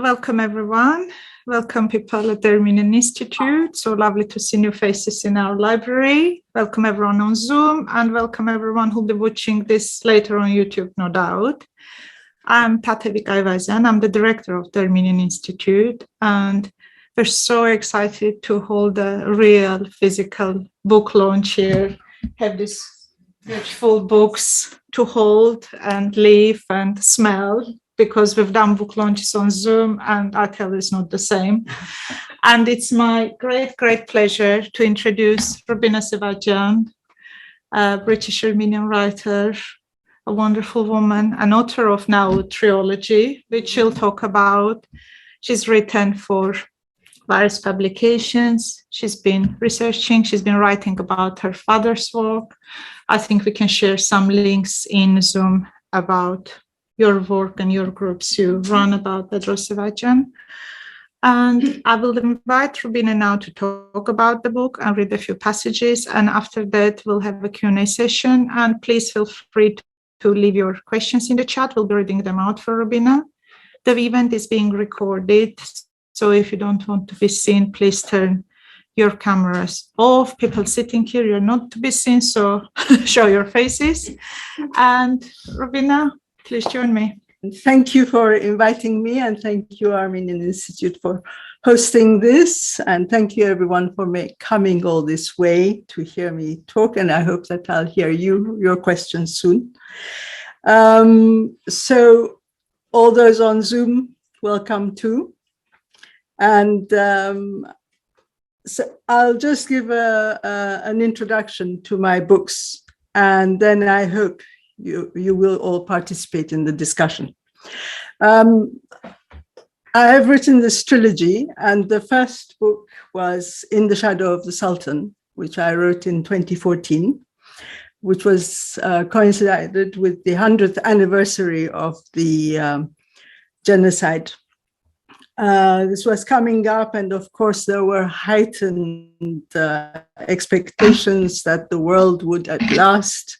welcome everyone. Welcome people at the Armenian Institute. So lovely to see new faces in our library. Welcome everyone on Zoom and welcome everyone who'll be watching this later on YouTube, no doubt. I'm Rubina Sevadjian. I'm the director of the Armenian Institute, and we're so excited to hold a real physical book launch here. Have these beautiful books to hold and leave and smell, because we've done book launches on Zoom and I tell you it's not the same. And it's my great pleasure to introduce Rubina Sevadjian, a British Armenian writer, a wonderful woman, an author of now trilogy, which she'll talk about. She's written for various publications. She's been researching, she's been writing about her father's work. I think we can share some links in Zoom about your work and your groups you run about Rubina Sevadjian. And I will invite Rubina now to talk about the book and read a few passages. And after that, we'll have a Q&A session. And please feel free to leave your questions in the chat. We'll be reading them out for Rubina. The event is being recorded, so if you don't want to be seen, please turn your cameras off. People sitting here, you're not to be seen, so show your faces. And Rubina, please join me. Thank you for inviting me, and thank you, Armenian Institute, for hosting this. And thank you, everyone, for coming all this way to hear me talk. And I hope that I'll hear your questions soon. So all those on Zoom, welcome too. And so I'll just give an introduction to my books, and then I hope you will all participate in the discussion. I have written this trilogy, and the first book was In the Shadow of the Sultan, which I wrote in 2014, which was coincided with the 100th anniversary of the genocide. This was coming up, and of course there were heightened expectations that the world would at last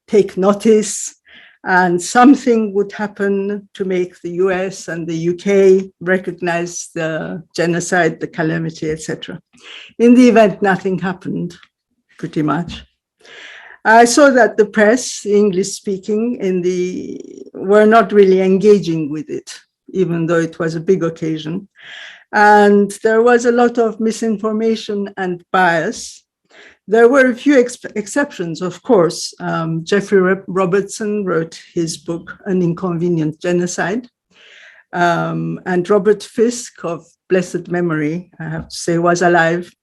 take notice and something would happen to make the US and the UK recognize the genocide, the calamity, etc. In the event, nothing happened, pretty much. I saw that the press, the English speaking, were not really engaging with it, even though it was a big occasion. And there was a lot of misinformation and bias. There were a few exceptions, of course. Geoffrey Robertson wrote his book, An Inconvenient Genocide. And Robert Fisk, of blessed memory, I have to say, was alive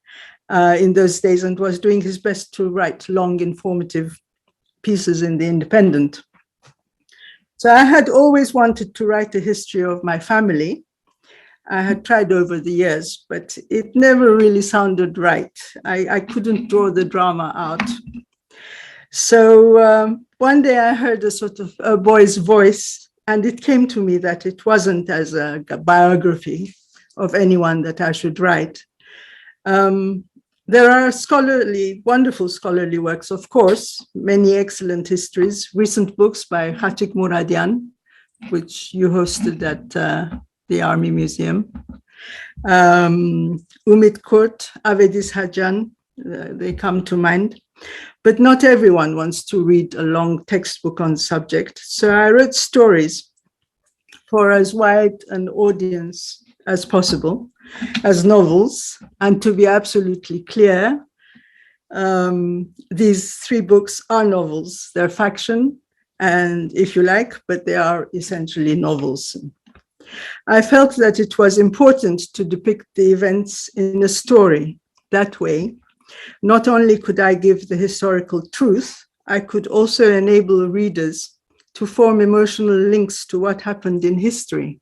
in those days and was doing his best to write long, informative pieces in The Independent. So I had always wanted to write a history of my family. I had tried over the years, but it never really sounded right. I couldn't draw the drama out. So one day I heard a sort of a boy's voice, and it came to me that it wasn't as a biography of anyone that I should write. There are wonderful scholarly works, of course, many excellent histories, recent books by Khatik Muradian, which you hosted at the Army Museum. Umit Kurt, Avedis Hajan, they come to mind. But not everyone wants to read a long textbook on the subject. So I wrote stories for as wide an audience as possible, as novels. And to be absolutely clear, these three books are novels. They're fiction, and if you like, but they are essentially novels. I felt that it was important to depict the events in a story. That way, not only could I give the historical truth, I could also enable readers to form emotional links to what happened in history,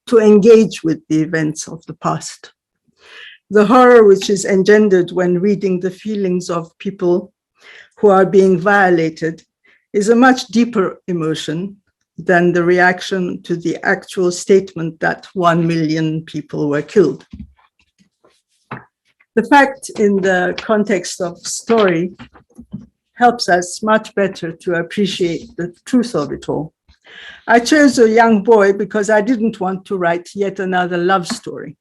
to engage with the events of the past. The horror which is engendered when reading the feelings of people who are being violated is a much deeper emotion than the reaction to the actual statement that 1 million people were killed. The fact in the context of story helps us much better to appreciate the truth of it all. I chose a young boy because I didn't want to write yet another love story.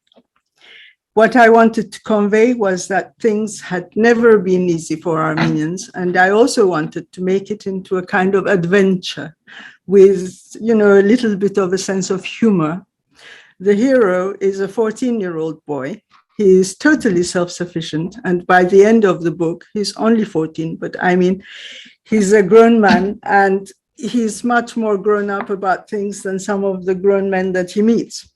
What I wanted to convey was that things had never been easy for Armenians, and I also wanted to make it into a kind of adventure with, a little bit of a sense of humor. The hero is a 14-year-old boy. He is totally self-sufficient, and by the end of the book, he's only 14, but I mean, he's a grown man, and he's much more grown up about things than some of the grown men that he meets.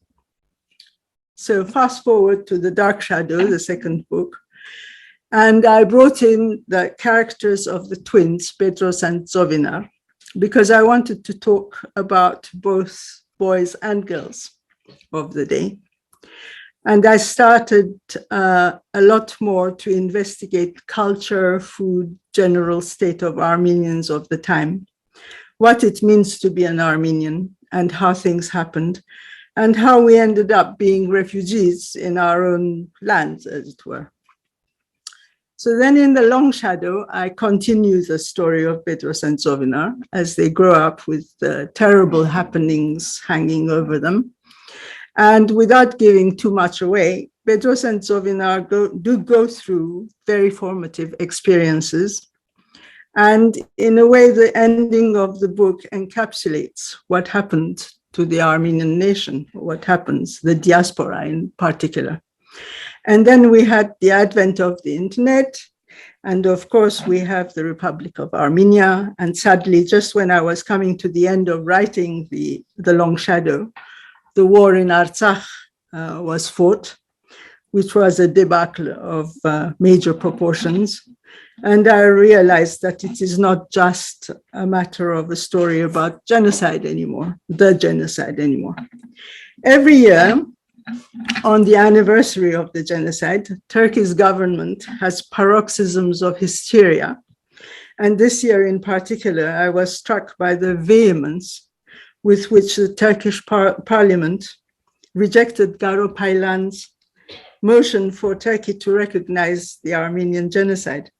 So fast forward to The Dark Shadow, the second book, and I brought in the characters of the twins, Petros and Zovina, because I wanted to talk about both boys and girls of the day. And I started a lot more to investigate culture, food, general state of Armenians of the time, what it means to be an Armenian and how things happened, and how we ended up being refugees in our own lands, as it were. So then in The Long Shadow, I continue the story of Petros and Zovina as they grow up with the terrible happenings hanging over them. And without giving too much away, Petros and Zovina do go through very formative experiences. And in a way, the ending of the book encapsulates what happened to the Armenian nation, what happens, the diaspora in particular. And then we had the advent of the internet. And of course, we have the Republic of Armenia. And sadly, just when I was coming to the end of writing The Long Shadow, the war in Artsakh was fought, which was a debacle of major proportions. And I realized that it is not just a matter of a story about genocide anymore, the genocide anymore. Every year, on the anniversary of the genocide, Turkey's government has paroxysms of hysteria. And this year in particular, I was struck by the vehemence with which the Turkish parliament rejected Garo Paylan's motion for Turkey to recognize the Armenian genocide,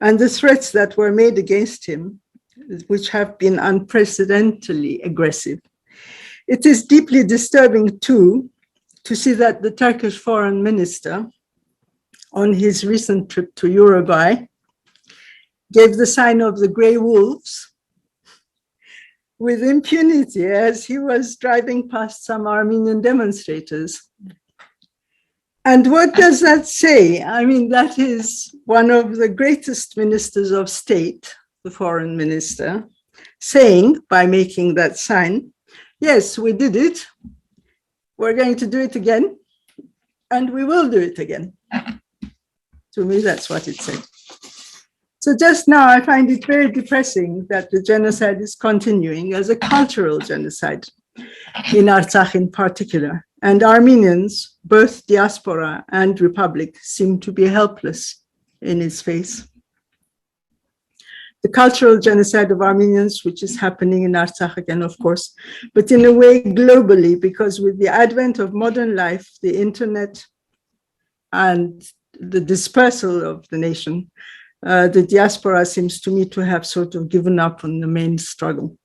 and the threats that were made against him, which have been unprecedentedly aggressive. It is deeply disturbing, too, to see that the Turkish foreign minister, on his recent trip to Uruguay, gave the sign of the gray wolves with impunity as he was driving past some Armenian demonstrators. And what does that say? I mean, that is one of the greatest ministers of state, the foreign minister, saying, by making that sign, yes, we did it, we're going to do it again, and we will do it again. To me, that's what it said. So just now, I find it very depressing that the genocide is continuing as a cultural genocide, in Artsakh in particular. And Armenians, both diaspora and republic, seem to be helpless in its face. The cultural genocide of Armenians, which is happening in Artsakh again, of course, but in a way globally, because with the advent of modern life, the internet, and the dispersal of the nation, the diaspora seems to me to have sort of given up on the main struggle.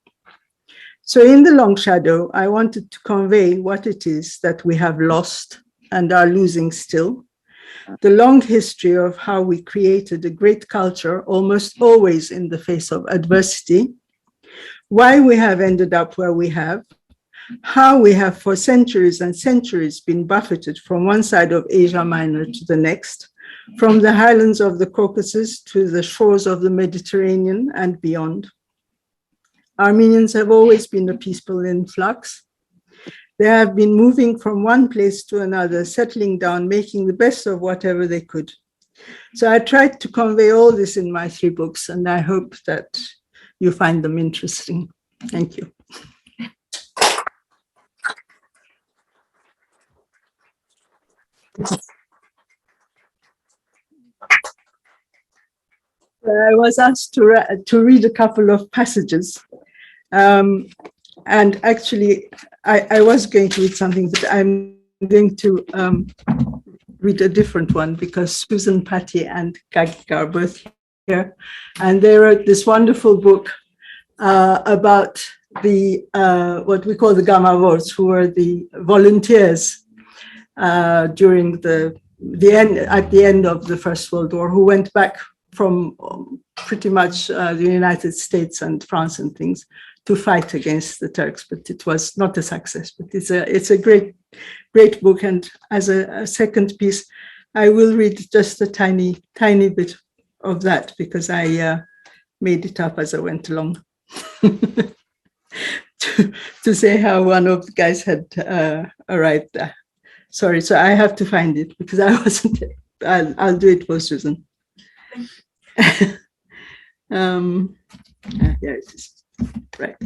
So in The Long Shadow, I wanted to convey what it is that we have lost and are losing still, the long history of how we created a great culture, almost always in the face of adversity, why we have ended up where we have, how we have for centuries and centuries been buffeted from one side of Asia Minor to the next, from the highlands of the Caucasus to the shores of the Mediterranean and beyond. Armenians have always been a people in flux. They have been moving from one place to another, settling down, making the best of whatever they could. So I tried to convey all this in my 3 books, and I hope that you find them interesting. Thank you. I was asked to read a couple of passages. And actually, I was going to read something, but I'm going to read a different one because Susan, Patty, and Gagik are both here. And they wrote this wonderful book about what we call the Gamavors, who were the volunteers during at the end of the First World War, who went back from pretty much the United States and France and things to fight against the Turks, but it was not a success. But it's a great book, and as a second piece, I will read just a tiny bit of that because I made it up as I went along to say how one of the guys had arrived there. Sorry, so I have to find it because I wasn't. I'll do it for Susan. Yeah, it is. Right.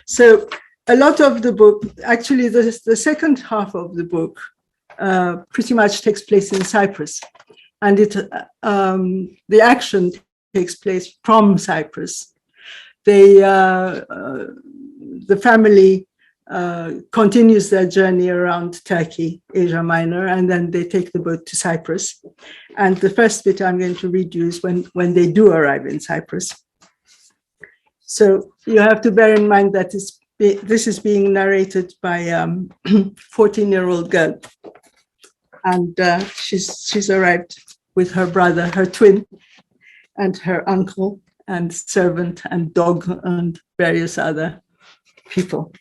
So a lot of the book, actually the second half of the book pretty much takes place in Cyprus, and the action takes place from Cyprus. The family continues their journey around Turkey, Asia Minor, and then they take the boat to Cyprus. And the first bit I'm going to read you is when they do arrive in Cyprus. So you have to bear in mind that this is being narrated by a 14-year-old girl. And she's arrived with her brother, her twin, and her uncle, and servant, and dog, and various other people.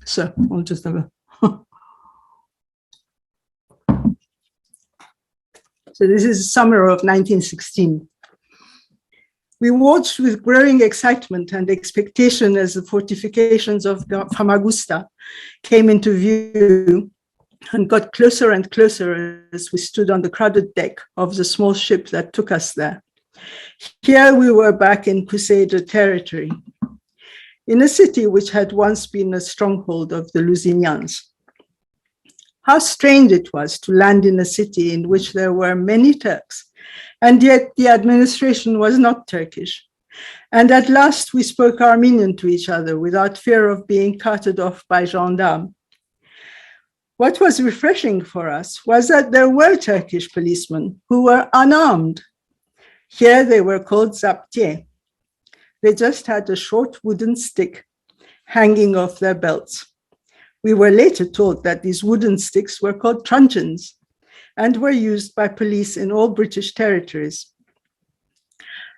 So I'll just have a... So this is summer of 1916. We watched with growing excitement and expectation as the fortifications of Famagusta came into view and got closer and closer as we stood on the crowded deck of the small ship that took us there. Here we were back in Crusader territory, in a city which had once been a stronghold of the Lusignans. How strange it was to land in a city in which there were many Turks, and yet the administration was not Turkish. And at last we spoke Armenian to each other without fear of being carted off by gendarmes. What was refreshing for us was that there were Turkish policemen who were unarmed. Here they were called zaptiye. They just had a short wooden stick hanging off their belts. We were later told that these wooden sticks were called truncheons and were used by police in all British territories.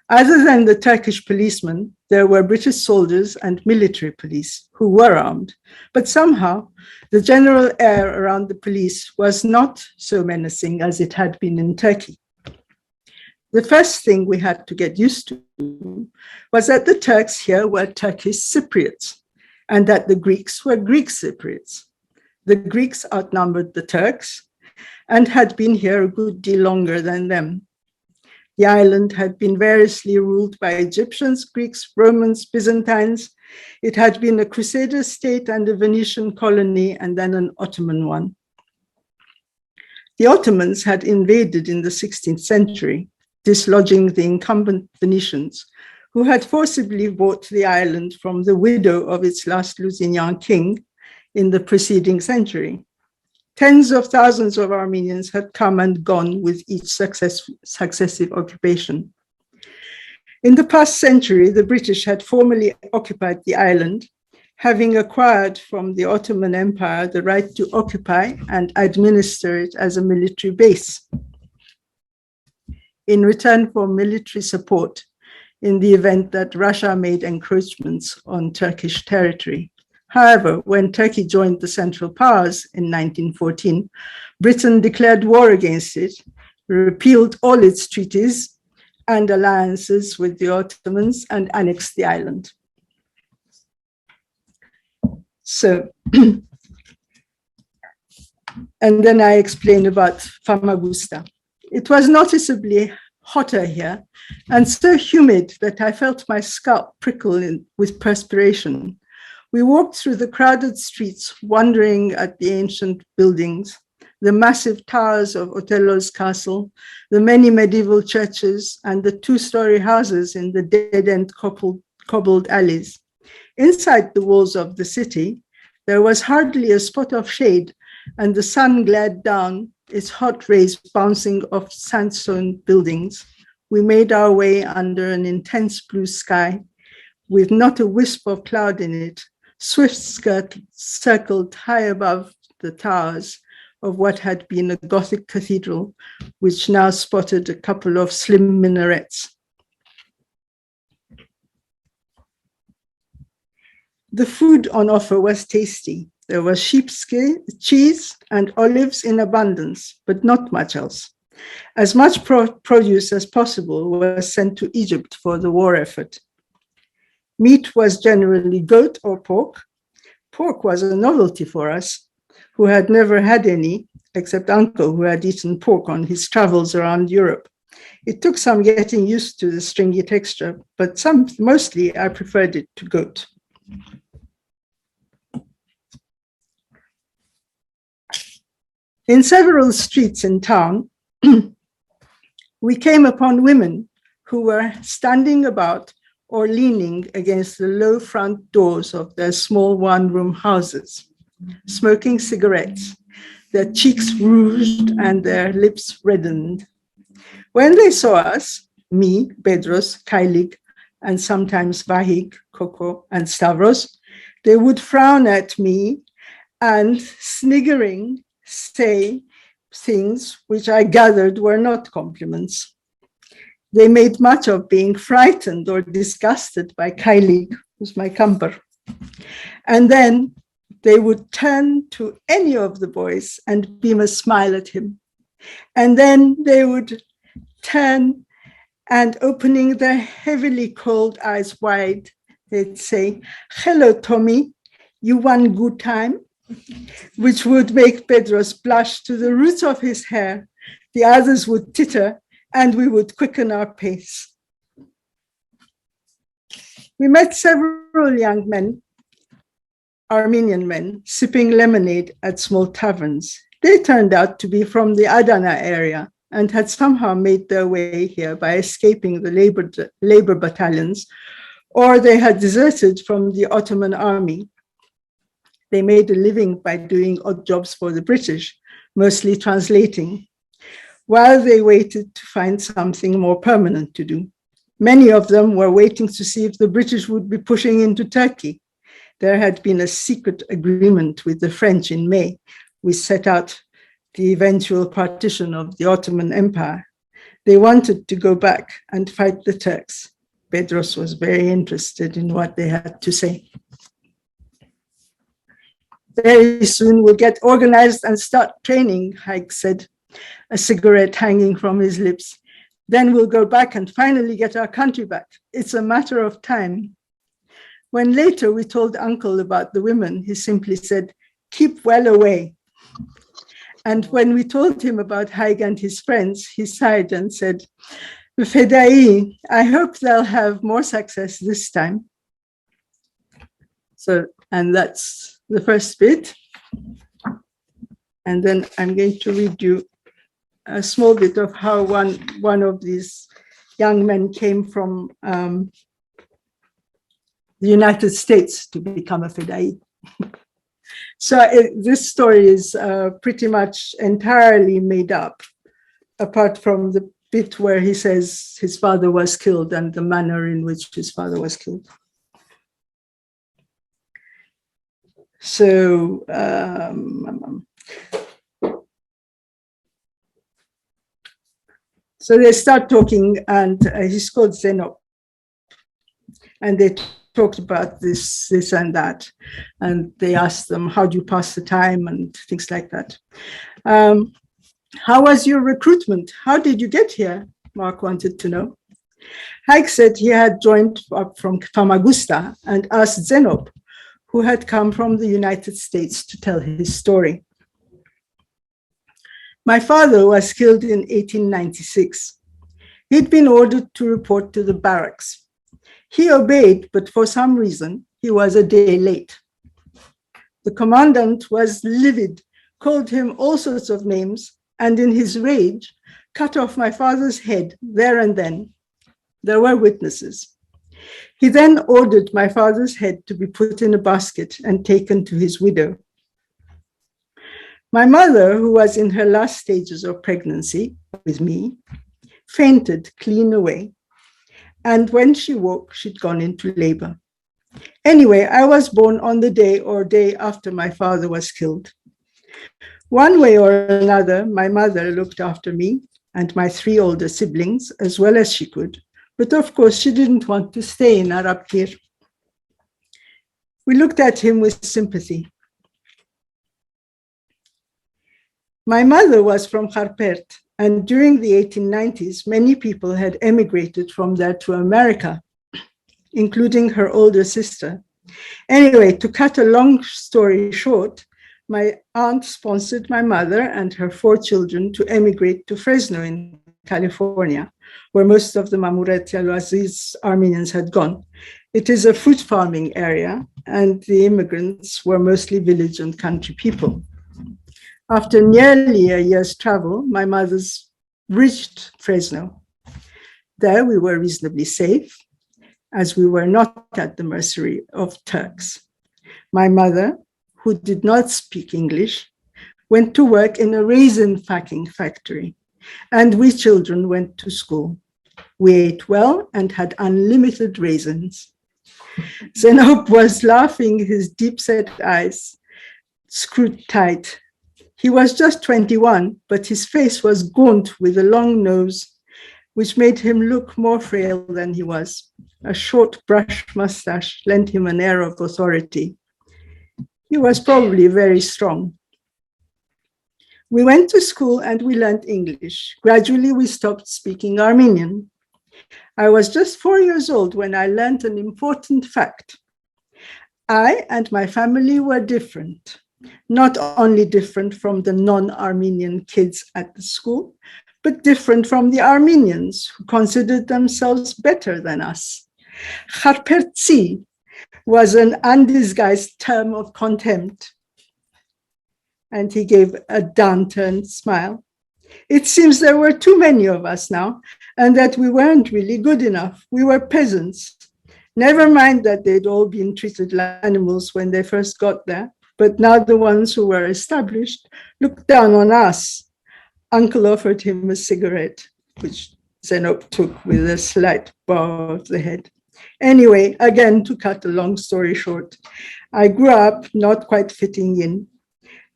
Other than the Turkish policemen, there were British soldiers and military police who were armed, but somehow the general air around the police was not so menacing as it had been in Turkey. The first thing we had to get used to was that the Turks here were Turkish Cypriots and that the Greeks were Greek Cypriots. The Greeks outnumbered the Turks and had been here a good deal longer than them. The island had been variously ruled by Egyptians, Greeks, Romans, Byzantines. It had been a Crusader state and a Venetian colony and then an Ottoman one. The Ottomans had invaded in the 16th century, dislodging the incumbent Venetians, who had forcibly bought the island from the widow of its last Lusignan king in the preceding century. Tens of thousands of Armenians had come and gone with each successive occupation. In the past century, the British had formally occupied the island, having acquired from the Ottoman Empire the right to occupy and administer it as a military base in return for military support in the event that Russia made encroachments on Turkish territory. However, when Turkey joined the Central Powers in 1914, Britain declared war against it, repealed all its treaties and alliances with the Ottomans, and annexed the island. So, and then I explain about Famagusta. It was noticeably hotter here and so humid that I felt my scalp prickle with perspiration. We walked through the crowded streets, wondering at the ancient buildings, the massive towers of Otello's castle, the many medieval churches, and the two-story houses in the dead-end cobbled alleys. Inside the walls of the city, there was hardly a spot of shade, and the sun glared down, its hot rays bouncing off sandstone buildings. We made our way under an intense blue sky, with not a wisp of cloud in it, swift skirt circled high above the towers of what had been a Gothic cathedral, which now spotted a couple of slim minarets. The food on offer was tasty. There was sheepskin, cheese, and olives in abundance, but not much else. As much produce as possible was sent to Egypt for the war effort. Meat was generally goat or pork. Pork was a novelty for us, who had never had any, except Uncle, who had eaten pork on his travels around Europe. It took some getting used to the stringy texture, but mostly I preferred it to goat. In several streets in town, we came upon women who were standing about or leaning against the low front doors of their small one-room houses, smoking cigarettes, their cheeks rouged and their lips reddened. When they saw us, me, Bedros, Kailig, and sometimes Vahig, Coco, and Stavros, they would frown at me and, sniggering, say things which I gathered were not compliments. They made much of being frightened or disgusted by Kailig, who's my camper. And then they would turn to any of the boys and beam a smile at him. And then they would turn and, opening their heavily cold eyes wide, they'd say, "Hello, Tommy, you one good time?" Which would make Bedros blush to the roots of his hair. The others would titter, and we would quicken our pace. We met several young men, Armenian men, sipping lemonade at small taverns. They turned out to be from the Adana area and had somehow made their way here by escaping the labor battalions, or they had deserted from the Ottoman army. They made a living by doing odd jobs for the British, mostly translating, while they waited to find something more permanent to do. Many of them were waiting to see if the British would be pushing into Turkey. There had been a secret agreement with the French in May. We set out the eventual partition of the Ottoman Empire. They wanted to go back and fight the Turks. Bedros was very interested in what they had to say. "Very soon we'll get organized and start training," Haig said, a cigarette hanging from his lips. "Then we'll go back and finally get our country back. It's a matter of time." When later we told Uncle about the women, he simply said, "Keep well away." And when we told him about Haig and his friends, he sighed and said, "Fedai, I hope they'll have more success this time." So, and that's the first bit. And then I'm going to read you a small bit of how one of these young men came from the United States to become a Fedai. So this story is pretty much entirely made up, apart from the bit where he says his father was killed and the manner in which his father was killed. So so they start talking, and he's called Zeno, and they talked about this and that, and they asked them, "How do you pass the time?" and things like that. "How was your recruitment? How did you get here?" Mark wanted to know. Haig said he had joined up from Famagusta and asked Zeno, who had come from the United States, to tell his story. "My father was killed in 1896. He'd been ordered to report to the barracks. He obeyed, but for some reason, he was a day late. The commandant was livid, called him all sorts of names, and in his rage, cut off my father's head there and then. There were witnesses. He then ordered my father's head to be put in a basket and taken to his widow. My mother, who was in her last stages of pregnancy with me, fainted clean away. And when she woke, she'd gone into labor. Anyway, I was born on the day after my father was killed. One way or another, my mother looked after me and my 3 older siblings as well as she could. But of course, she didn't want to stay in Arapkir. We looked at him with sympathy. My mother was from Harpert, and during the 1890s, many people had emigrated from there to America, including her older sister. Anyway, to cut a long story short, my aunt sponsored my mother and her 4 children to emigrate to Fresno in California, where most of the Mamuret Aziz Armenians had gone. It is a fruit farming area, and the immigrants were mostly village and country people. After nearly a year's travel, my mother's reached Fresno. There we were reasonably safe, as we were not at the mercy of Turks. My mother, who did not speak English, went to work in a raisin packing factory, and we children went to school. We ate well and had unlimited raisins. Zeno was laughing, his deep-set eyes screwed tight. He was just 21, but his face was gaunt with a long nose, which made him look more frail than he was. A short brush mustache lent him an air of authority. He was probably very strong. We went to school and we learned English. Gradually, we stopped speaking Armenian. I was just 4 years old when I learned an important fact. I and my family were different. Not only different from the non-Armenian kids at the school, but different from the Armenians who considered themselves better than us. Harpertsi was an undisguised term of contempt. And he gave a downturned smile. It seems there were too many of us now, and that we weren't really good enough. We were peasants. Never mind that they'd all been treated like animals when they first got there, but now the ones who were established looked down on us. Uncle offered him a cigarette, which Zeno took with a slight bow of the head. Anyway, again, to cut a long story short, I grew up not quite fitting in.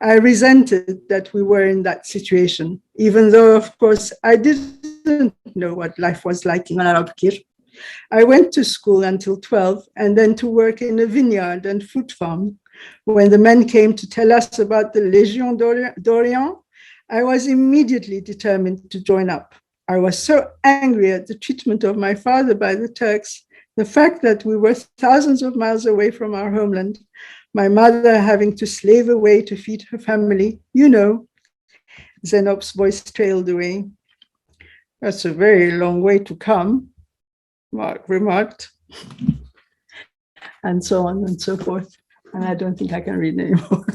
I resented that we were in that situation, even though, of course, I didn't know what life was like in Arapkir. I went to school until 12 and then to work in a vineyard and fruit farm. When the men came to tell us about the Légion d'Orient, I was immediately determined to join up. I was so angry at the treatment of my father by the Turks, the fact that we were thousands of miles away from our homeland, my mother having to slave away to feed her family. You know, Zenob's voice trailed away. That's a very long way to come, Mark remarked, and so on and so forth. And I don't think I can read anymore.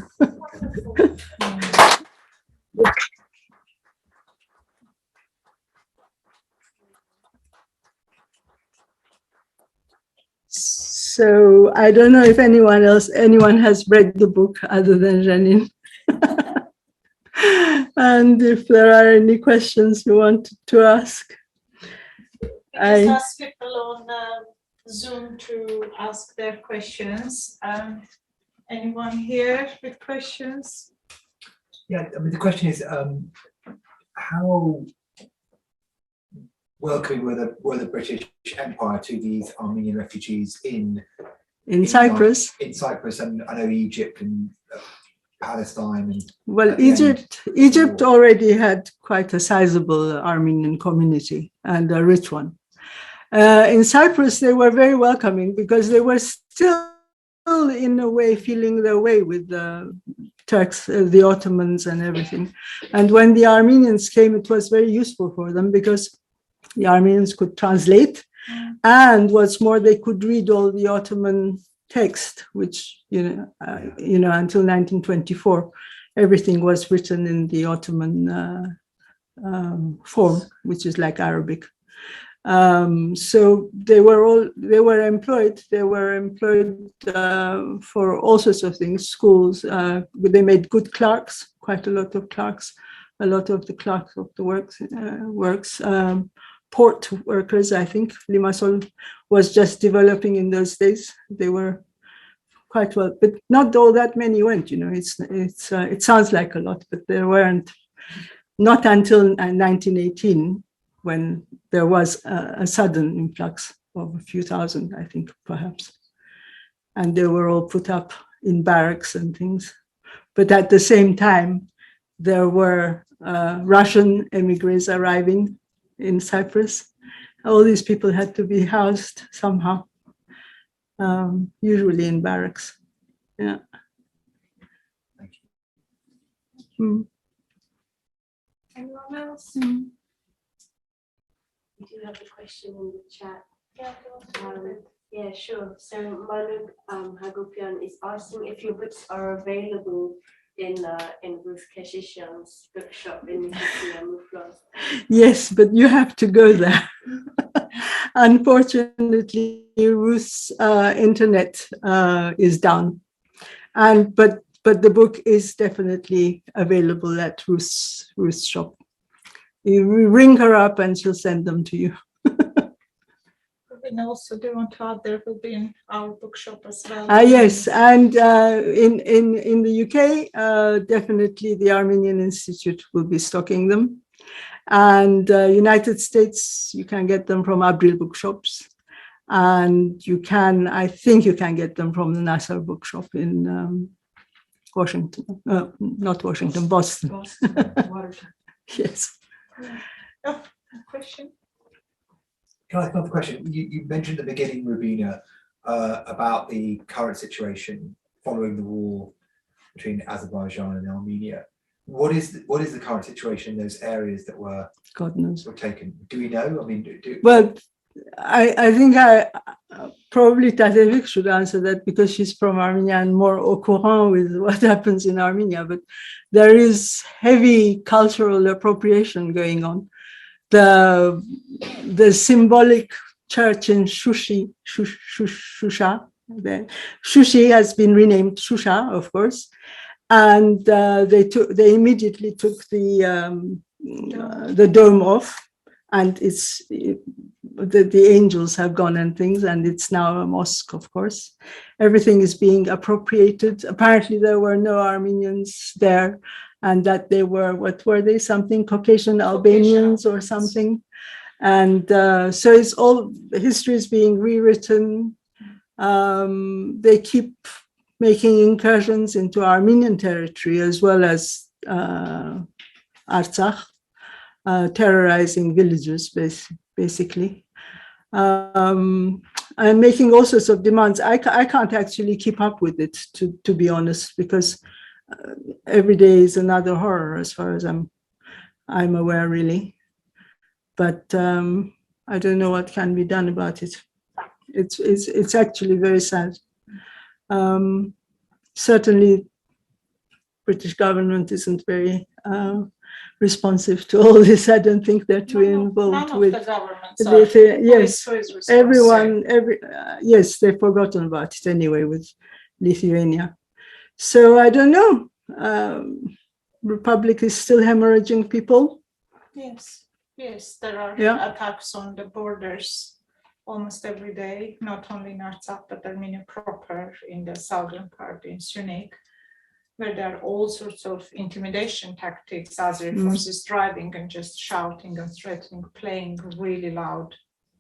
So I don't know if anyone has read the book other than Janine. And if there are any questions you want to ask. I just ask people on Zoom to ask their questions. Anyone here with questions? Yeah, I mean, the question is, how welcoming were the British Empire to these Armenian refugees in Cyprus? In Cyprus, and I know Egypt and Palestine. And well, Egypt already had quite a sizable Armenian community and a rich one. In Cyprus, they were very welcoming because they were still, in a way, feeling their way with the Turks, the Ottomans and everything. And when the Armenians came, it was very useful for them because the Armenians could translate, and what's more, they could read all the Ottoman text, which, until 1924, everything was written in the Ottoman form, which is like Arabic. So they were employed for all sorts of things, schools. They made good clerks, quite a lot of clerks, a lot of the clerks of the works. port workers, I think. Limassol was just developing in those days. They were quite well, but not all that many went, you know. It sounds like a lot, but there weren't, not until 1918, when there was a sudden influx of a few thousand, I think, perhaps. And they were all put up in barracks and things. But at the same time, there were Russian emigres arriving in Cyprus. All these people had to be housed somehow, usually in barracks. Yeah. Thank you. Mm. Anyone else? Mm. We do have a question in the chat. Yeah, Yeah, sure. So Manu Hagopian is asking if your books are available in Ruth Keshishian's bookshop in Nicosia, Mouflon. Yes, but you have to go there. Unfortunately, Ruth's internet is down, but the book is definitely available at Ruth's shop. You ring her up and she'll send them to you. And also, do you want to add there will be in our bookshop as well? Yes, and in the UK, definitely the Armenian Institute will be stocking them. And United States, you can get them from Abril bookshops. And I think you can get them from the Nassau bookshop in Washington, not Washington, Boston. Yes. Oh, question? Can I ask another question? You mentioned at the beginning, Rubina, about the current situation following the war between Azerbaijan and Armenia. What is the current situation in those areas that were God knows. taken? Do we know? I mean, Well, I think probably Tatevik should answer that, because she's from Armenia and more au courant with what happens in Armenia. But there is heavy cultural appropriation going on. The symbolic church in Shusha, Shushi has been renamed Shusha, of course, and they immediately took the dome off, and the angels have gone and things, and it's now a mosque, of course. Everything is being appropriated. Apparently there were no Armenians there, and that they were, what were they, something Caucasian Albanians or something. And so it's all, history is being rewritten. They keep making incursions into Armenian territory as well as Artsakh, terrorizing villages, basically. And making all sorts of demands. I can't actually keep up with it, to be honest, because every day is another horror as far as I'm aware, really. But I don't know what can be done about it. It's actually very sad. Certainly, British government isn't very responsive to all this. I don't think they're too involved with the government. Yes, everyone. Yes, they've forgotten about it anyway with Lithuania. So I don't know. Republic is still hemorrhaging people. Yes, there are attacks on the borders almost every day, not only in Artsakh, but Armenia proper in the southern part in Sunik, where there are all sorts of intimidation tactics, Azeri forces driving and just shouting and threatening, playing really loud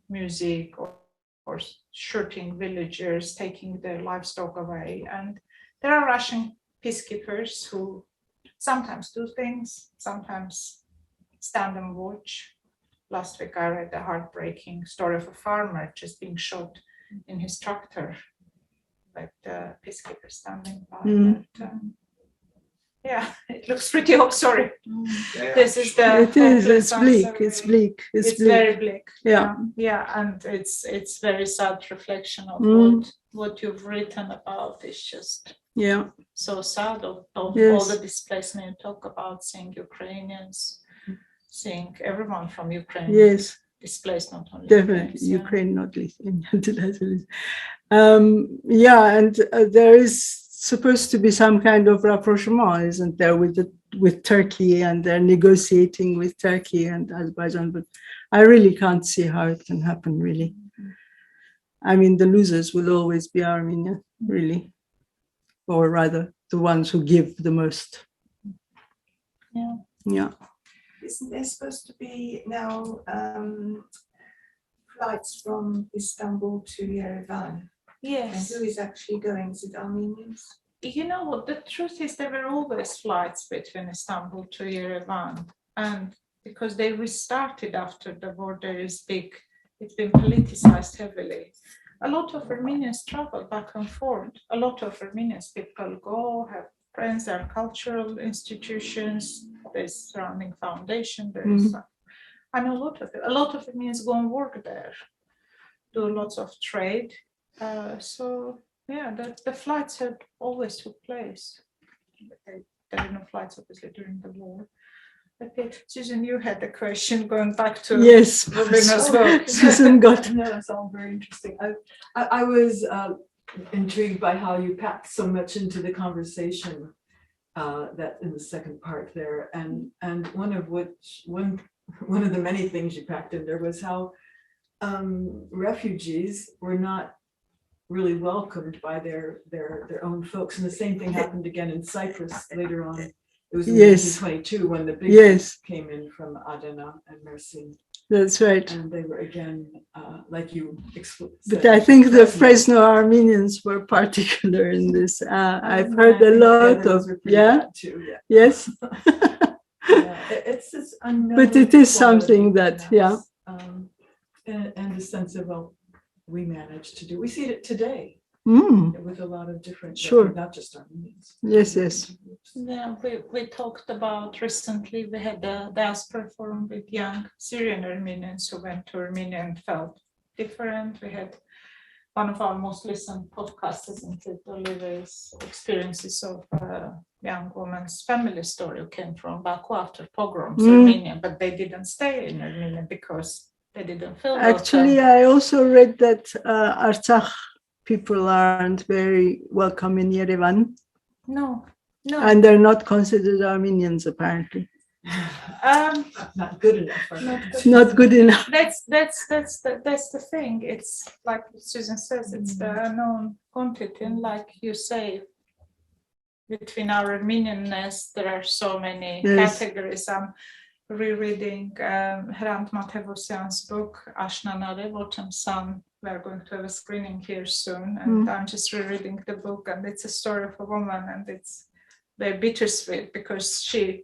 music or shooting villagers, taking their livestock away. And there are Russian peacekeepers who sometimes do things, sometimes stand and watch. Last week I read a heartbreaking story of a farmer just being shot in his tractor, like the peacekeeper standing by. Yeah, it looks pretty sorry. Yeah. This is the. It's bleak. It's bleak. It's very bleak. Yeah. And it's very sad reflection of what you've written about. It's just so sad of all the displacement you talk about, seeing Ukrainians, seeing everyone from Ukraine. Yes. Displaced, not only definitely Ukraine, not Lithuania. And there is supposed to be some kind of rapprochement, isn't there, with Turkey, and they're negotiating with Turkey and Azerbaijan, but I really can't see how it can happen, really. I mean, the losers will always be Armenia, really, or rather the ones who give the most. Yeah. Yeah. Isn't there supposed to be now flights from Istanbul to Yerevan? And Yes. who is actually going? Is it Armenians? You know what, the truth is there were always flights between Istanbul to Yerevan, and because they restarted after the war, there is it's been politicized heavily. A lot of Armenians travel back and forth. A lot of Armenians people go, have friends, there are cultural institutions, there's surrounding foundation, there's I know a lot of Armenians go and work there, do lots of trade. So yeah, the flights have always took place. There were no flights obviously during the war. Okay, Susan, you had a question going back to Yes. Rubina's book. Susan got. No, that's all very interesting. I was intrigued by how you packed so much into the conversation that in the second part there, and one of the many things you packed in there was how refugees were not really welcomed by their own folks, and the same thing happened again in Cyprus later on. It was in Yes. 1922 when the big Yes, came in from Adana and Mersin, that's right. and they were again like you But I think the Fresno Armenians were particular in this. I've heard a lot of, yeah, too, yeah. yes. It's this unknown But it is quality something that, yeah. and a sense of, well, we managed to do. We see it today with a lot of different, Sure. not just Armenians. Yes, yes. Yeah, we talked about recently, we had a diaspora forum with young Syrian Armenians who went to Armenia and felt different. We had one of our most listened podcasts, isn't it, Oliver's experiences of a young woman's family story who came from Baku after pogroms, Armenia, but they didn't stay in Armenia because they didn't feel Actually, welcome. I also read that Artsakh people aren't very welcome in Yerevan, No. and they're not considered Armenians, apparently. Not good enough. For Not them. Not good enough. That's the thing. It's like Susan says, it's the unknown quantity. And like you say, between our Armenianness, there are so many Yes. categories. I'm rereading Hrant Matevosyan's book, Ashnanare, Autumn Sun. We're going to have a screening here soon. And I'm just rereading the book, and it's a story of a woman, and it's very bittersweet because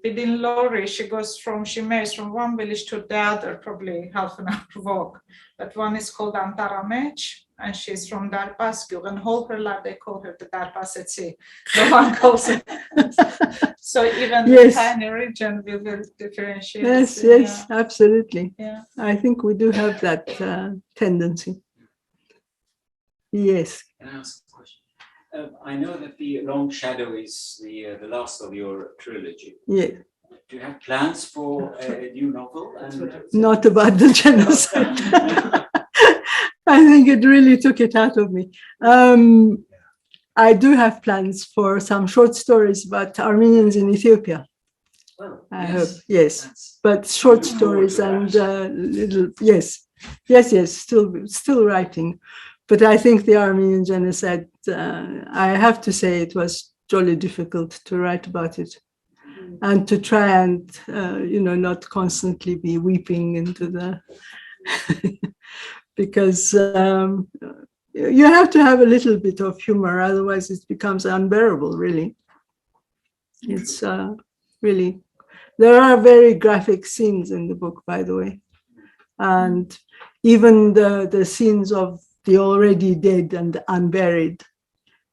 within Lori, she marries from one village to the other, probably half an hour walk. But one is called Antaramech, and she's from Darpasgyur, and all her life they call her the Darpasetsi. No one calls her. So even Yes. the tiny region will differentiate. Yes, Yeah. yes, absolutely. Yeah. I think we do have that tendency. Yes. Can I ask a question? I know that the Long Shadow is the last of your trilogy. Yeah. Do you have plans for a new novel? Not about the genocide. I think it really took it out of me. I do have plans for some short stories about Armenians in Ethiopia. Well, I yes, hope, yes, that's- but short Look stories forward to and little, yes, still writing. But I think the Armenian genocide, I have to say it was jolly difficult to write about it and to try and, not constantly be weeping into the, because you have to have a little bit of humor, otherwise it becomes unbearable, really. It's really, there are very graphic scenes in the book, by the way. And even the scenes of the already dead and unburied,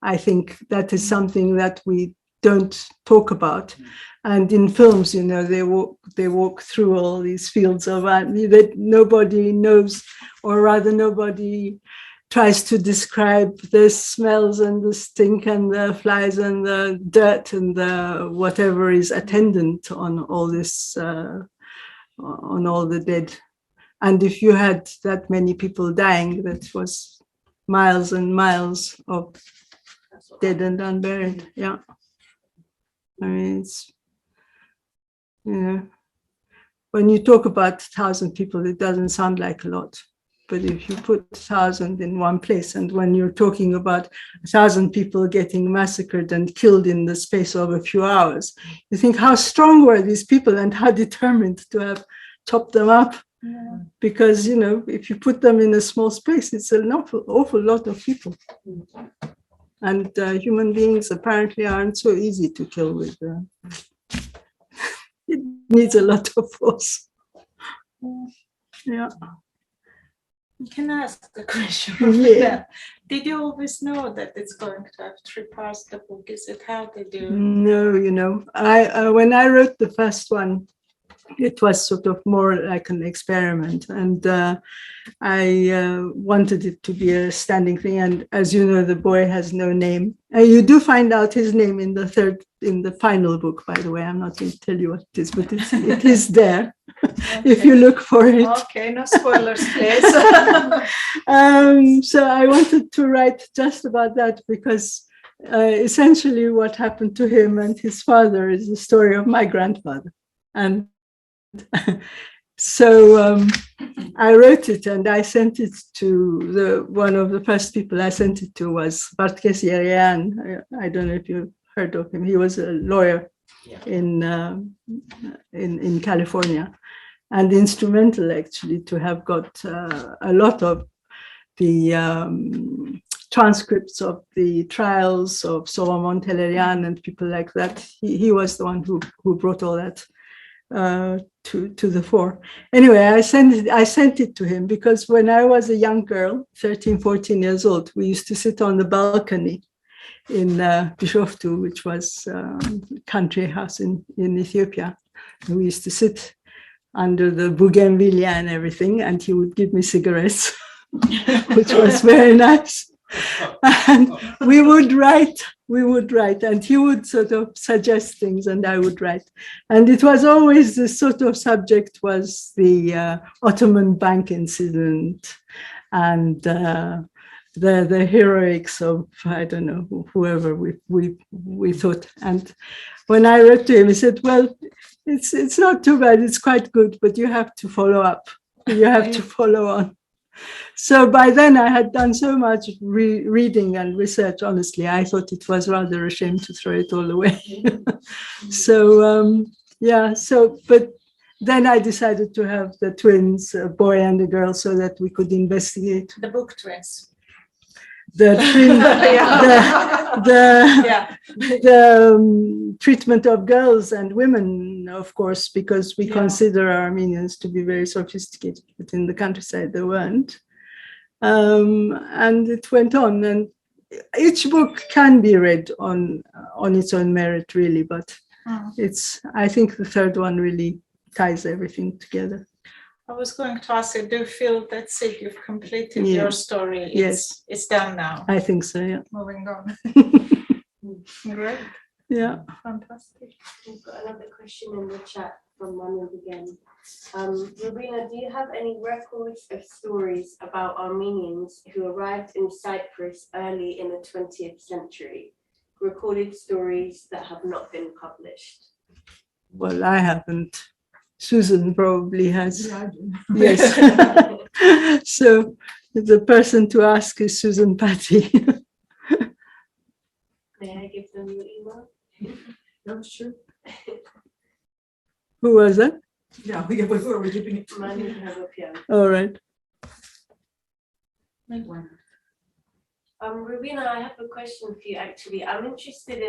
I think that is something that we don't talk about. And in films, they walk through all these fields of that nobody knows, or rather nobody tries to describe the smells and the stink and the flies and the dirt and the whatever is attendant on all this, on all the dead. And if you had that many people dying, that was miles and miles of That's what dead and unburied. Yeah. I mean, it's, you know, when you talk about 1,000 people, it doesn't sound like a lot. But if you put 1,000 in one place, and when you're talking about 1,000 people getting massacred and killed in the space of a few hours, you think how strong were these people and how determined to have chopped them up. Yeah. Because, you know, if you put them in a small space, it's an awful lot of people. And human beings apparently aren't so easy to kill with. It needs a lot of force. Yeah. Can I ask a question? Yeah. Did you always know that it's going to have 3 parts, the book? Is it how did you? No, you know, when I wrote the first one, it was sort of more like an experiment, and I wanted it to be a standing thing. And as you know, the boy has no name. You do find out his name in the final book, by the way. I'm not going to tell you what it is, but it is there if you look for it. Okay, no spoilers, please. So I wanted to write just about that because essentially what happened to him and his father is the story of my grandfather. And so I wrote it and I sent it to one of the first people I sent it to was Sevadjian. I don't know if you've heard of him. He was a lawyer in California, and instrumental actually to have got a lot of the transcripts of the trials of Solomon Tehlirian and people like that. He was the one who brought all that to the fore. Anyway, I sent it to him because when I was a young girl, 13, 14 years old, we used to sit on the balcony in Bishoftu, which was a country house in Ethiopia. And we used to sit under the bougainvillea and everything, and he would give me cigarettes, which was very nice. And we would write, and he would sort of suggest things and I would write. And it was always the sort of subject was the Ottoman bank incident and the heroics of, I don't know, whoever we thought. And when I wrote to him, he said, well, it's not too bad, it's quite good, but you have to follow up. You have to follow on. So by then I had done so much reading and research, honestly, I thought it was rather a shame to throw it all away. So, but then I decided to have the twins, a boy and a girl, so that we could investigate. The book twins. The treatment of girls and women, of course, because we consider Armenians to be very sophisticated, but in the countryside they weren't. And it went on, and each book can be read on its own merit, really, but I think the third one really ties everything together. I was going to ask you, do you feel that's it? You've completed your story? It's done now. I think so, yeah. Moving on. Great. Yeah. Fantastic. We've got another question in the chat from Manu again. Rubina, do you have any records of stories about Armenians who arrived in Cyprus early in the 20th century? Recorded stories that have not been published? Well, I haven't. Susan probably has. Yeah, I do. Yes. So the person to ask is Susan Patty. May I give them your email? No, sure. Who was that? Yeah, who are we giving it to? Manu Hagopian. All right. Rubina, I have a question for you actually. I'm interested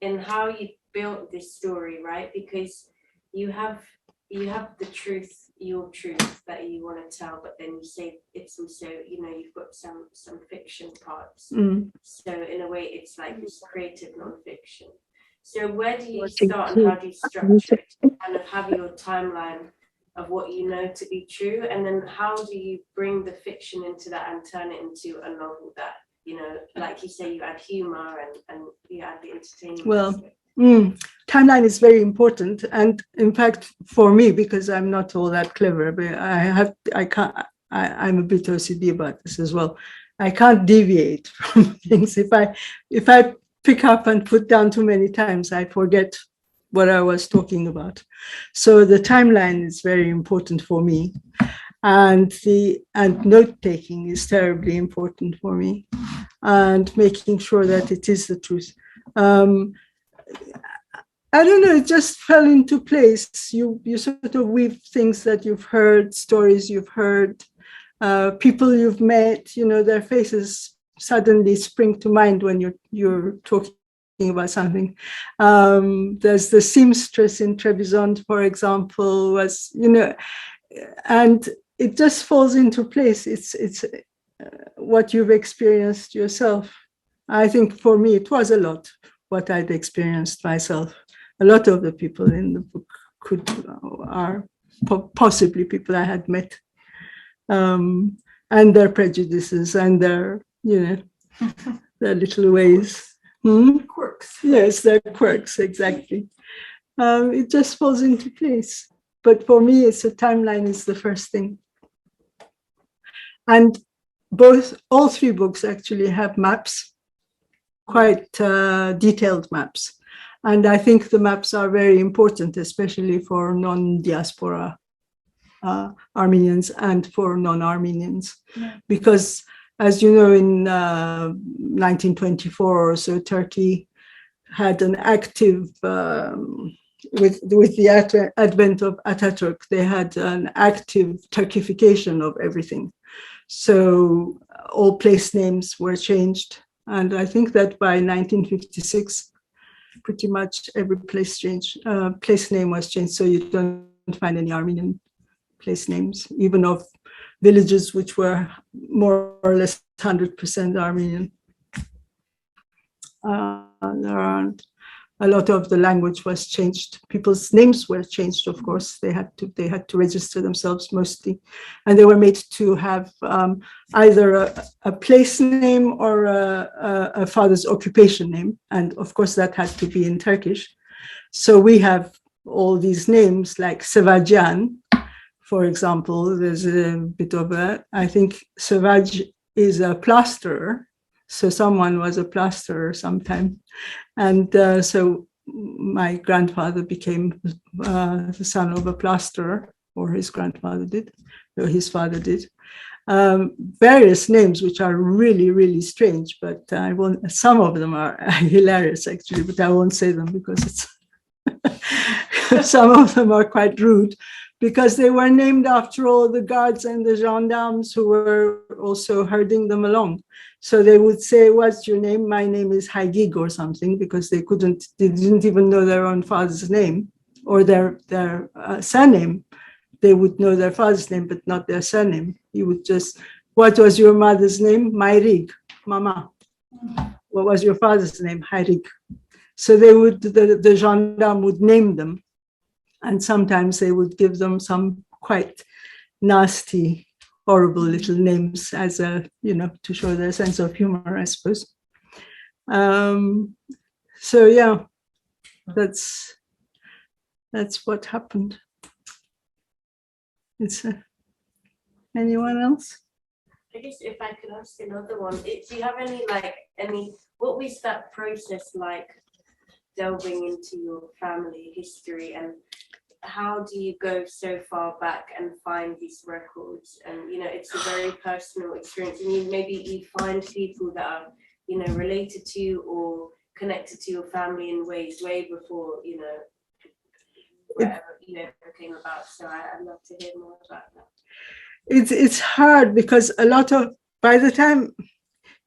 in how you built this story, right? Because you have the truth, your truth that you want to tell, but then you say it's also, you've got some fiction parts. So in a way, it's like this creative nonfiction. So where do you start and how do you structure it? Kind of have your timeline of what you know to be true, and then how do you bring the fiction into that and turn it into a novel that, like you say, you add humor and you add the entertainment. Well, timeline is very important, and in fact, for me, because I'm not all that clever, but I'm a bit OCD about this as well. I can't deviate from things. If I pick up and put down too many times, I forget what I was talking about. So the timeline is very important for me. And note-taking is terribly important for me, and making sure that it is the truth. I don't know, it just fell into place. You sort of weave things that you've heard, stories you've heard, people you've met, their faces suddenly spring to mind when you're talking about something. There's the seamstress in Trebizond, for example, and it just falls into place. It's what you've experienced yourself. I think for me, it was a lot what I'd experienced myself. A lot of the people in the book are possibly people I had met, and their prejudices and their, their little ways. Quirks. Yes, their quirks, exactly. It just falls into place. But for me, it's a timeline is the first thing. And all three books actually have maps, quite detailed maps. And I think the maps are very important, especially for non-diaspora Armenians and for non-Armenians. Yeah. Because, as you know, in 1924 or so, Turkey had an active, with the advent of Ataturk, they had an active Turkification of everything. So all place names were changed. And I think that by 1956, pretty much every place name was changed. So you don't find any Armenian place names, even of villages which were more or less 100% Armenian. There aren't. A lot of the language was changed. People's names were changed, of course. They had to register themselves mostly, and they were made to have either a place name or a father's occupation name, and of course that had to be in Turkish. So we have all these names like Sevadjian, for example. There's a bit of I think Sevadj is a plasterer. So someone was a plasterer sometime. And so my grandfather became the son of a plasterer, or his grandfather did, or his father did. Various names which are really, really strange, but some of them are hilarious actually, but I won't say them because some of them are quite rude, because they were named after all the guards and the gendarmes who were also herding them along. So they would say, "What's your name?" "My name is Haigig," or something, because they didn't even know their own father's name or their surname. They would know their father's name, but not their surname. You would just, "What was your mother's name?" "Mayrig," "Mama." "What was your father's name?" "Hayrig." So the gendarme would name them. And sometimes they would give them some quite nasty, horrible little names as to show their sense of humor, I suppose. So yeah, that's what happened. Anyone else? I guess if I could ask another one, do you have what was that process like, delving into your family history, and how do you go so far back and find these records? And it's a very personal experience, and maybe you find people that are related to you or connected to your family in ways way before whatever came about. So I'd love to hear more about that. It's hard because by the time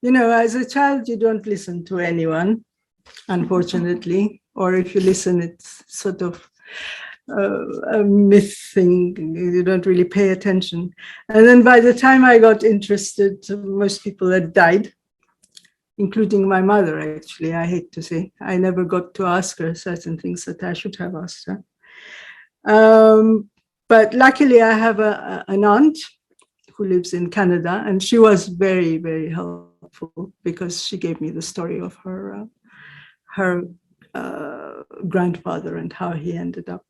as a child you don't listen to anyone, unfortunately, or if you listen, it's sort of a myth thing. You don't really pay attention. And then by the time I got interested, most people had died, including my mother, actually. I hate to say, I never got to ask her certain things that I should have asked her. But luckily I have an aunt who lives in Canada, and she was very, very helpful because she gave me the story of her grandfather and how he ended up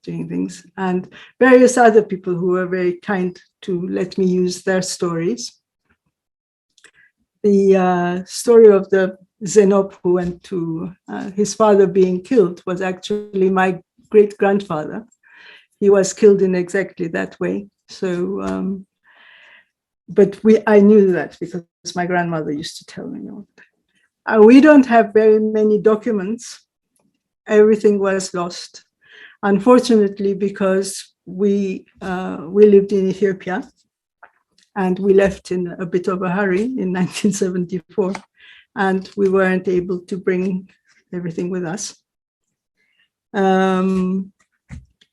doing things, and various other people who were very kind to let me use their stories. the story of the Zeno who went to his father being killed was actually my great-grandfather. He was killed in exactly that way. So, but I knew that because my grandmother used to tell me. We don't have very many documents. Everything was lost, unfortunately, because we lived in Ethiopia, and we left in a bit of a hurry in 1974, and we weren't able to bring everything with us.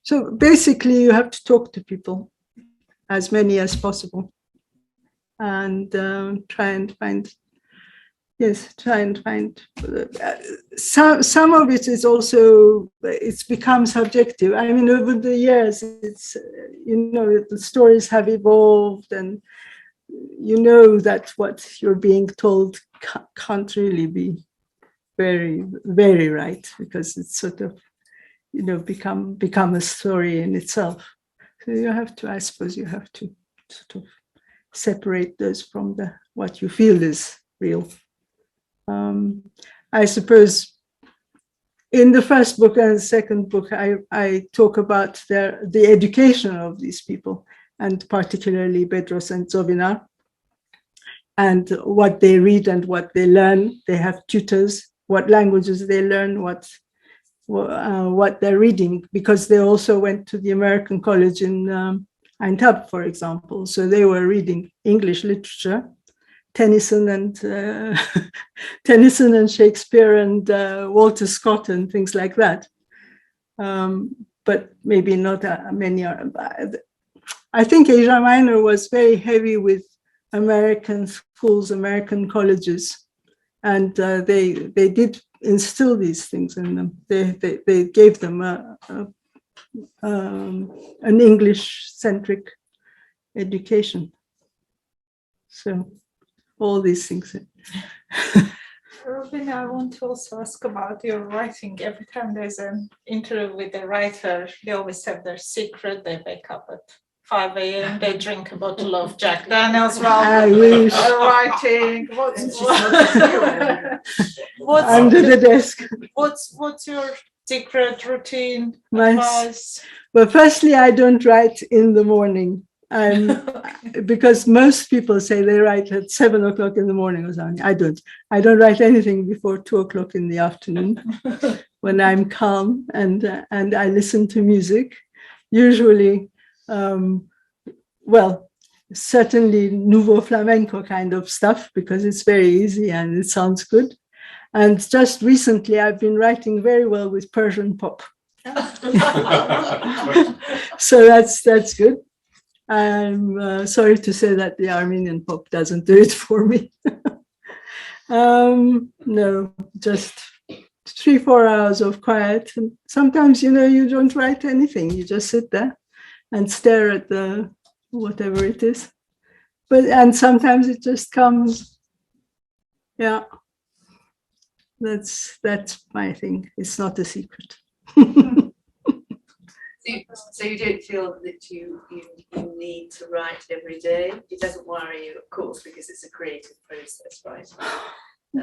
So basically, you have to talk to people, as many as possible, and try and find. Some of it is also, it's become subjective. I mean, over the years, it's, the stories have evolved, and you know that what you're being told can't really be very, very right, because it's sort of, become a story in itself. So you have to, I suppose, you have to sort of separate those from what you feel is real. I suppose in the first book and the second book, I talk about the education of these people, and particularly Bedros and Zovina, and what they read and what they learn. They have tutors, what languages they learn, what they're reading, because they also went to the American college in Aintab, for example. So they were reading English literature, Tennyson and Shakespeare and Walter Scott and things like that. But maybe not many are. I think Asia Minor was very heavy with American schools, American colleges, and they did instill these things in them. They gave them an English-centric education. So all these things. Rubina, I want to also ask about your writing. Every time there's an interview with a writer, they always have their secret. They wake up at 5 a.m. They drink a bottle of Jack Daniels while they're writing. What's under the desk. What's your secret routine? Advice? Well, firstly, I don't write in the morning. Because most people say they write at 7 o'clock in the morning or something. I don't write anything before 2 o'clock in the afternoon when I'm calm and I listen to music. Usually, certainly nouveau flamenco kind of stuff, because it's very easy and it sounds good. And just recently, I've been writing very well with Persian pop. So that's good. I'm sorry to say that the Armenian pop doesn't do it for me. No, just 3-4 hours of quiet. And sometimes, you don't write anything. You just sit there and stare at the whatever it is. And sometimes it just comes. Yeah, that's my thing. It's not a secret. So you don't feel that you need to write every day? It doesn't worry you, of course, because it's a creative process, right?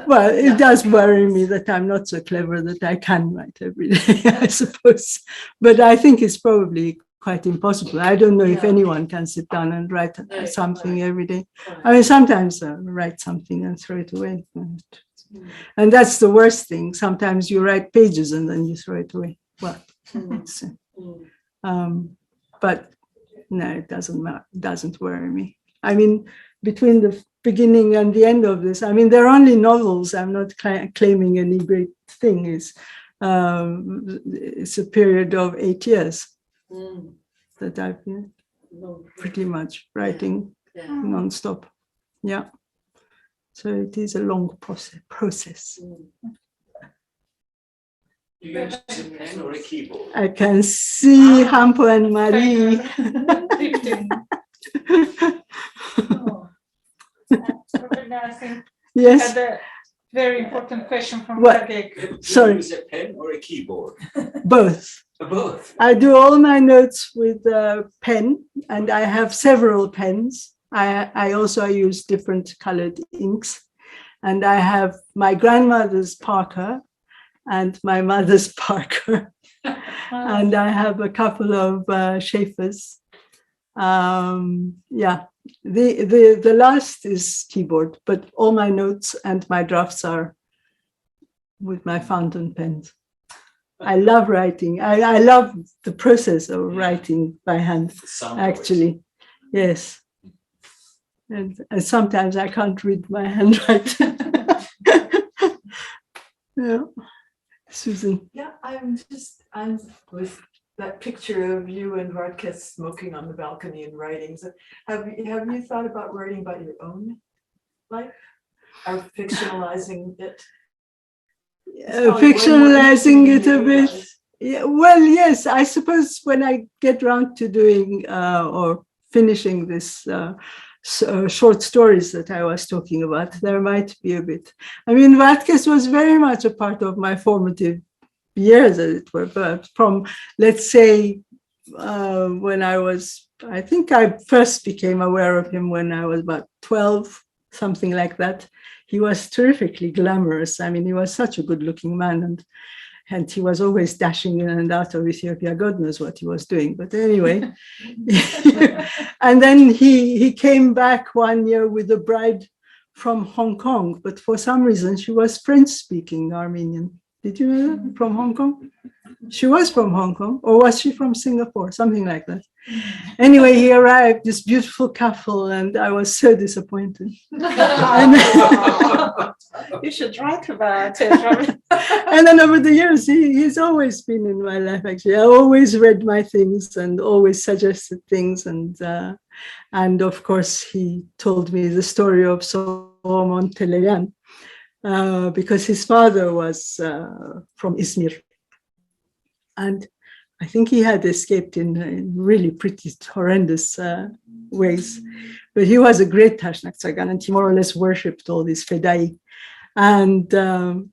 Well, it does worry me that I'm not so clever that I can write every day, I suppose. But I think it's probably quite impossible. I don't know if anyone can sit down and write something every day. I mean, sometimes I write something and throw it away. And that's the worst thing. Sometimes you write pages and then you throw it away. Well, but no, it doesn't worry me. I mean, between the beginning and the end of this, I mean, they're only novels. I'm not claiming any great thing. It's a period of 8 years that I've been pretty much writing non-stop. Yeah. So it is a long process. Do you use a pen or a keyboard? I can see Hampo and Marie. I think Yes. had a very important question from What? Kagek. Do Sorry. you use a pen or a keyboard? Both. Both. I do all my notes with a pen, and I have several pens. I also use different colored inks. And I have my grandmother's Parker and my mother's Parker. And I have a couple of Schaeffers. Yeah, the last is keyboard, but all my notes and my drafts are with my fountain pens. I love writing. I love the process of writing by hand, actually. Yes. And sometimes I can't read my handwriting. Yeah. Susan. Yeah, I'm with that picture of you and Vartkes smoking on the balcony and writing. So have you thought about writing about your own life or fictionalizing it? Fictionalizing it a bit. Yeah, well, yes, I suppose when I get around to doing or finishing this short stories that I was talking about, there might be a bit. I mean, Vartkes was very much a part of my formative years, as it were, but from, let's say, when I think I first became aware of him when I was about 12, something like that. He was terrifically glamorous. I mean, he was such a good-looking man, and he was always dashing in and out of Ethiopia. God knows what he was doing, but anyway. And then he came back one year with a bride from Hong Kong, but for some reason she was French-speaking Armenian. Did you know that? From Hong Kong? She was from Hong Kong, or was she from Singapore? Something like that. Anyway, he arrived, this beautiful couple, and I was so disappointed. You should write about it. And then over the years, he's always been in my life, actually. I always read my things and always suggested things. And of course, he told me the story of Sultan Telerian, because his father was from Izmir. And I think he had escaped in really pretty horrendous ways. But he was a great Tashnak Tsagan, and he more or less worshipped all these Fedai. And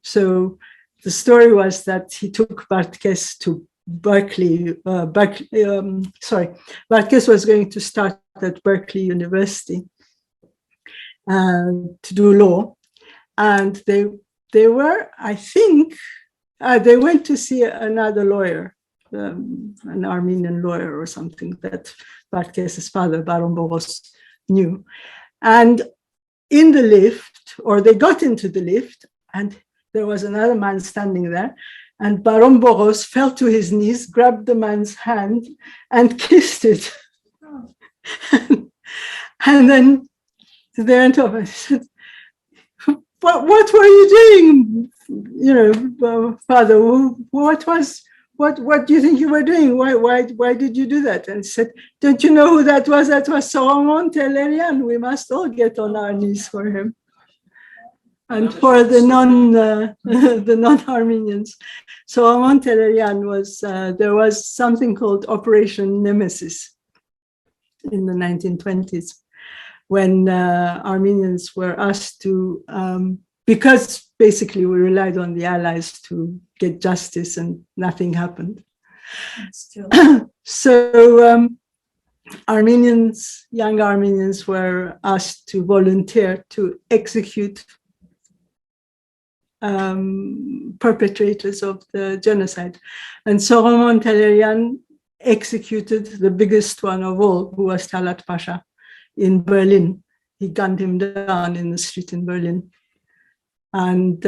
so the story was that he took Vartkes to Berkeley. Vartkes was going to start at Berkeley University to do law. And they were, I think, they went to see another lawyer, an Armenian lawyer or something that Vartkes' father, Baron Boros, knew. And in the lift, or they got into the lift, and there was another man standing there, and Baron Boros fell to his knees, grabbed the man's hand, and kissed it. Oh. And then they went off and said, what were you doing? You know, father, what do you think you were doing? Why did you do that? And he said, don't you know who that was? That was Sultan Telerian. We must all get on our knees for him. And for the non-Armenians, Sultan Telerian was, there was something called Operation Nemesis in the 1920s, when Armenians were asked to, because basically we relied on the Allies to get justice and nothing happened. So Armenians, young Armenians were asked to volunteer to execute perpetrators of the genocide. And Sultan Telerian executed the biggest one of all, who was Talat Pasha in Berlin. He gunned him down in the street in Berlin. And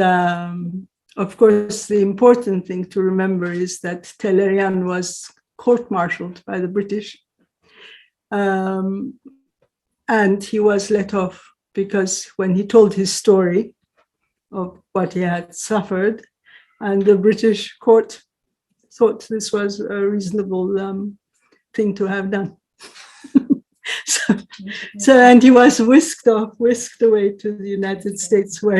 of course, the important thing to remember is that Telerian was court-martialed by the British. And he was let off because when he told his story of what he had suffered, and the British court thought this was a reasonable thing to have done. And he was whisked away to the United States, where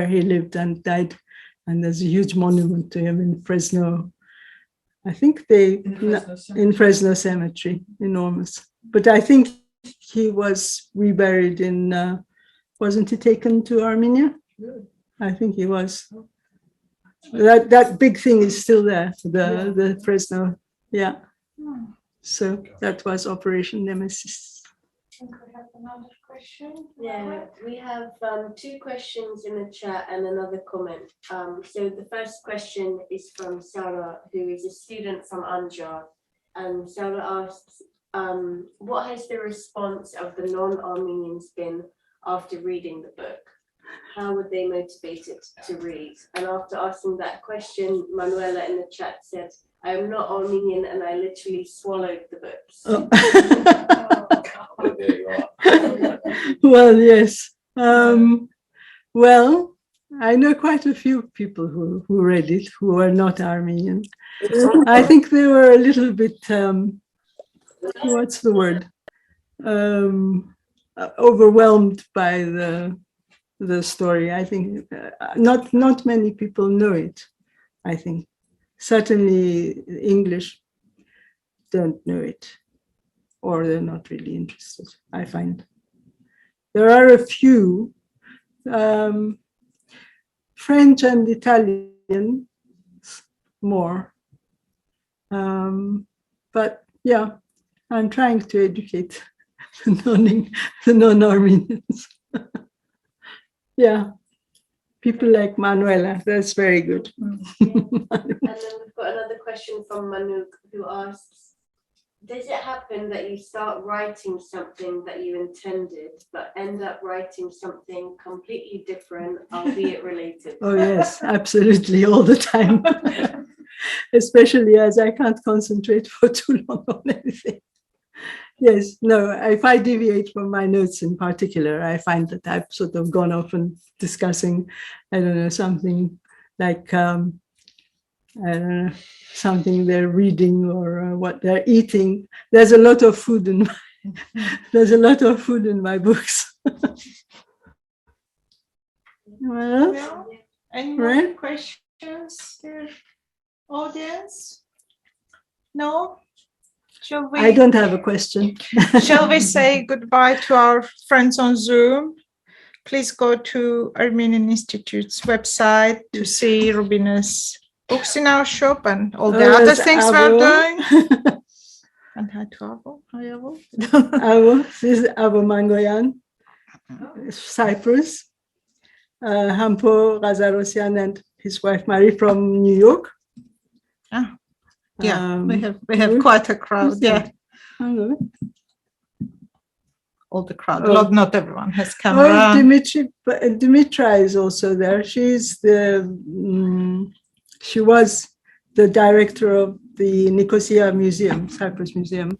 he lived and died. And there's a huge monument to him in Fresno. I think in Fresno Cemetery, enormous. But I think he was reburied in, wasn't he taken to Armenia? I think he was. That big thing is still there, the Fresno, yeah. So that was Operation Nemesis. think we have another question. Yeah, we have two questions in the chat and another comment. So the first question is from Sarah, who is a student from Anjar. And Sarah asks, what has the response of the non-Armenians been after reading the book? How were they motivated to read? And after asking that question, Manuela in the chat said, I am not Armenian and I literally swallowed the books. Oh. Oh, there you are. Well, yes. Well, I know quite a few people who read it who are not Armenian. I think they were a little bit, what's the word? Overwhelmed by the story. I think not many people know it, I think. Certainly English don't know it, or they're not really interested, I find. There are a few French and Italian more. But yeah, I'm trying to educate the non-Armenians. Yeah, people like Manuela, that's very good. And then we've got another question from Manuk, who asks, does it happen that you start writing something that you intended, but end up writing something completely different, albeit related? Oh yes, absolutely, all the time. Especially as I can't concentrate for too long on anything. Yes, no, if I deviate from my notes in particular, I find that I've sort of gone off and discussing, I don't know, something like something they're reading or what they're eating. There's a lot of food in my books. Well, Any more Right. questions, dear audience? No? Shall we? I don't have a question. Shall we say goodbye to our friends on Zoom? Please go to Armenian Institute's website to see Rubina's books in our shop and all the other things we're doing. And hi to Avo. Hi, Avo. Avo, this is Avo Mangoyan, Cyprus. Hampo Ghazarosyan and his wife Marie from New York. Ah, yeah, we have quite a crowd. Yeah, all the crowd. Not everyone has camera. Oh, Dimitra is also there. She was the director of the Nicosia Museum, Cyprus Museum.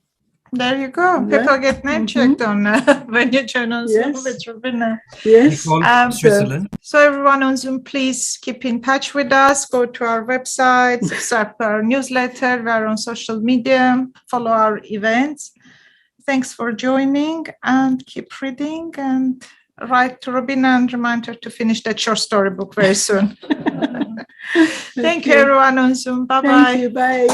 There you go. People get name checked on when you join on Zoom with Rubina. Yes. Switzerland. So everyone on Zoom, please keep in touch with us. Go to our website, subscribe to our newsletter. We're on social media. Follow our events. Thanks for joining and keep reading and write to Rubina and remind her to finish that short story book very soon. Thank you everyone on Zoom. Bye-bye. Thank you. Bye.